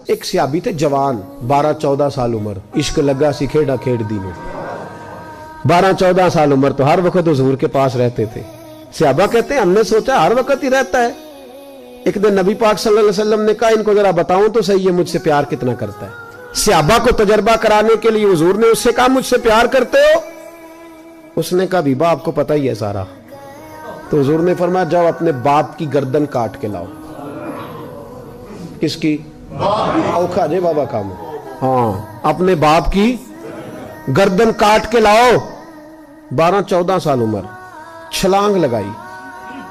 ایک صحابی تھے جوان 12-14 سال عمر, عشق لگا سی کھیڑا کھیڑ دی میں. 12-14 سال عمر تو ہر وقت حضور کے پاس رہتے تھے. صحابہ کہتے ہیں ہم نے سوچا ہر وقت ہی رہتا ہے. ایک دن نبی پاک صلی اللہ علیہ وسلم نے کہا ان کو ذرا بتاؤں تو صحیح ہے مجھ سے پیار کتنا کرتا ہے. صحابہ کو تجربہ کرانے کے لیے حضور نے اس سے کہا مجھ سے پیار کرتے ہو؟ اس نے کہا بیبا آپ کو پتہ ہی ہے سارا. تو حضور نے فرمایا جاؤ اپنے باپ کی گردن کاٹ کے لاؤ. کس کی؟ اوکھا جے بابا کام. ہاں اپنے باپ کی گردن کاٹ کے لاؤ. 12-14 سال عمر, چھلانگ لگائی.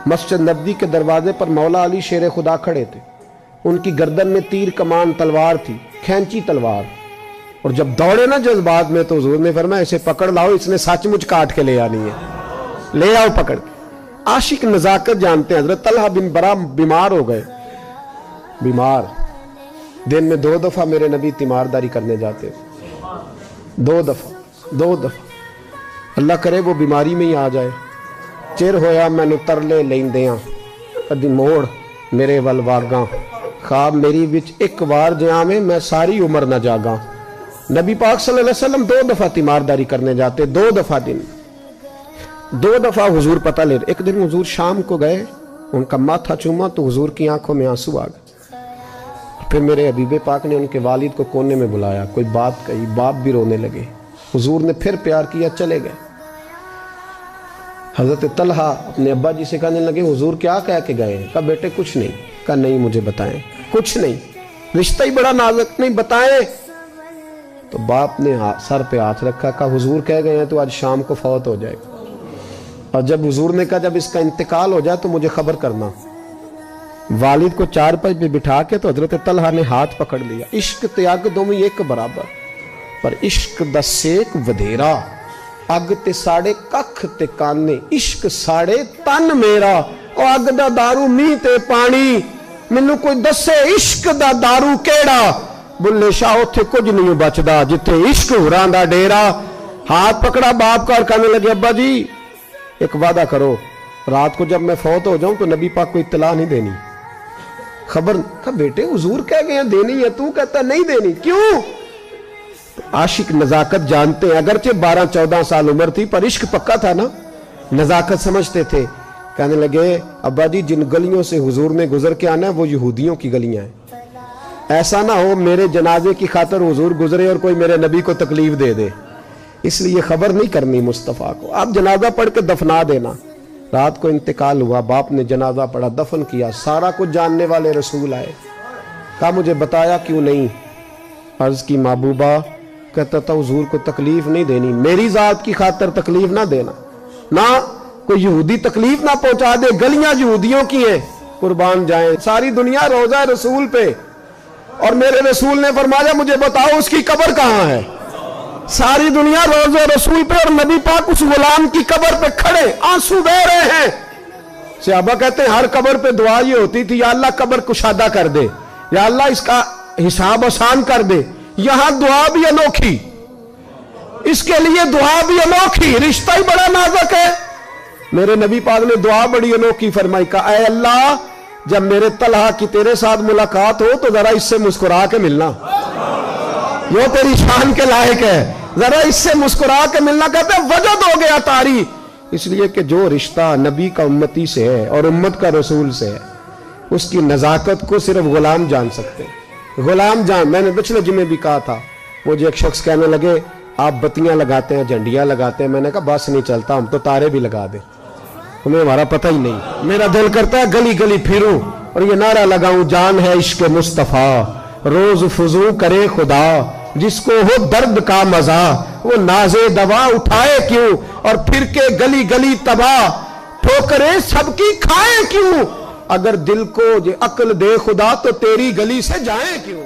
مسجد نبوی کے دروازے پر مولا علی شیر خدا کھڑے تھے. ان کی گردن میں تیر کمان تلوار تھی, کھینچی تلوار. اور جب دوڑے نا جذبات میں تو حضور نے فرمایا اسے پکڑ لاؤ, اس نے سچ مچ کاٹ کے لے آنی ہے. لے آؤ پکڑ کے. عاشق نزاکت جانتے ہیں. حضرت طلحہ بن برا بیمار ہو گئے. بیمار, دن میں 2 دفعہ میرے نبی تیمارداری کرنے جاتے. 2 دفعہ. اللہ کرے وہ بیماری میں ہی آ جائے. چر ہویا مینو ترلے لیندیاں کدی موڑ میرے ول واگاں, خواب میری وچ ایک وار جہاں میں ساری عمر نہ جاگاں. نبی پاک صلی اللہ علیہ وسلم 2 دفعہ تیمارداری کرنے جاتے. 2 دفعہ دن, 2 دفعہ حضور پتہ لے. ایک دن حضور شام کو گئے, ان کا ماتھا چوما تو حضور کی آنکھوں میں آنسو آ گئے. پھر میرے حبیب پاک نے ان کے والد کو کونے میں بلایا, کوئی بات کہی, باپ بھی رونے لگے. حضور نے پھر پیار کیا, چلے گئے. حضرت طلحہ اپنے ابا جی سے کہنے لگے حضور کیا کہہ کے گئے ہیں؟ کہا بیٹے کچھ نہیں. کہا نہیں مجھے بتائیں. کچھ نہیں, رشتہ ہی بڑا نازک, نہیں بتائیں. تو باپ نے سر پہ ہاتھ رکھا, کہا حضور کہہ گئے ہیں تو آج شام کو فوت ہو جائے گا. اور جب حضور نے کہا جب اس کا انتقال ہو جائے تو مجھے خبر کرنا. والد کو چارپائی پہ بٹھا کے تو حضرت طلحہ نے ہاتھ پکڑ لیا. عشق تے اگ دوویں ایک برابر, پر عشق دا سیک ودھیرا. اگ تے ساڑے ککھ تے کانے, عشق ساڑے تن میرا. او اگ دا دارو می تے پانی, مینوں کوئی دسے عشق دا دارو کیڑا. بلے شاہ اتھے کچھ نہیں بچدا جتھے عشق ہوراں دا ڈیرا. ہاتھ پکڑا باپ کا اور کہنے لگے ابا جی ایک وعدہ کرو, رات کو جب میں فوت ہو جاؤں تو نبی پاک کو اطلاع نہیں دینی. خبر. کہا بیٹے حضور کہہ گئے ہیں دینی ہے, تو کہتا نہیں دینی, کیوں؟ عاشق نزاکت جانتے ہیں. اگرچہ 12-14 سال عمر تھی پر عشق پکا تھا نا, نزاکت سمجھتے تھے. کہنے لگے ابا جی جن گلیوں سے حضور نے گزر کے آنا ہے وہ یہودیوں کی گلیاں ہیں. ایسا نہ ہو میرے جنازے کی خاطر حضور گزرے اور کوئی میرے نبی کو تکلیف دے دے, اس لیے خبر نہیں کرنی مصطفیٰ کو. آپ جنازہ پڑھ کے دفنا دینا. رات کو انتقال ہوا, باپ نے جنازہ پڑھا, دفن کیا. سارا کچھ جاننے والے رسول آئے. کہا مجھے بتایا کیوں نہیں؟ عرض کی محبوبہ. کہتا تھا حضور کو تکلیف نہیں دینی, میری ذات کی خاطر تکلیف نہ دینا, نہ کوئی یہودی تکلیف نہ پہنچا دے. گلیاں یہودیوں کی ہیں, قربان جائیں. ساری دنیا روزہ رسول پہ, اور میرے رسول نے فرمایا مجھے بتاؤ اس کی قبر کہاں ہے. ساری دنیا روزہ رسول پہ, اور نبی پاک اس غلام کی قبر پہ کھڑے آنسو بہہ رہے ہیں. صحابہ کہتے ہیں ہر قبر پہ دعا یہ ہوتی تھی یا اللہ قبر کشادہ کر دے, یا اللہ اس کا حساب آسان کر دے. یہاں دعا بھی انوکھی, اس کے لیے دعا بھی انوکھی, رشتہ ہی بڑا نازک ہے. میرے نبی پاک نے دعا بڑی انوکھی فرمائی. کہا اے اللہ جب میرے طلحہ کی تیرے ساتھ ملاقات ہو تو ذرا اس سے مسکرا کے ملنا, وہ تیری شان کے لائق ہے, ذرا اس سے مسکرا کے ملنا. کہتے ہیں وجد ہو گیا طاری, اس لیے کہ جو رشتہ نبی کا امتی سے ہے اور امت کا رسول سے ہے اس کی نزاکت کو صرف غلام جان سکتے ہیں. غلام جان. میں نے پچھلے جمعے بھی کہا تھا, مجھے ایک شخص کہنے لگے آپ بتیاں لگاتے ہیں, جھنڈیاں لگاتے ہیں. میں نے کہا بس نہیں چلتا, ہم تو تارے بھی لگا دیں, ہمیں ہمارا پتہ ہی نہیں. میرا دل کرتا ہے گلی گلی پھروں اور یہ نعرہ لگاؤں جان ہے عشق مصطفیٰ, روز فضو کرے خدا, جس کو ہو درد کا مزہ وہ نازے دوا اٹھائے کیوں, اور پھر کے گلی گلی تباہ ٹھوکریں سب کی کھائیں کیوں. اگر دل کو یہ عقل دے خدا تو تیری گلی سے جائیں کیوں.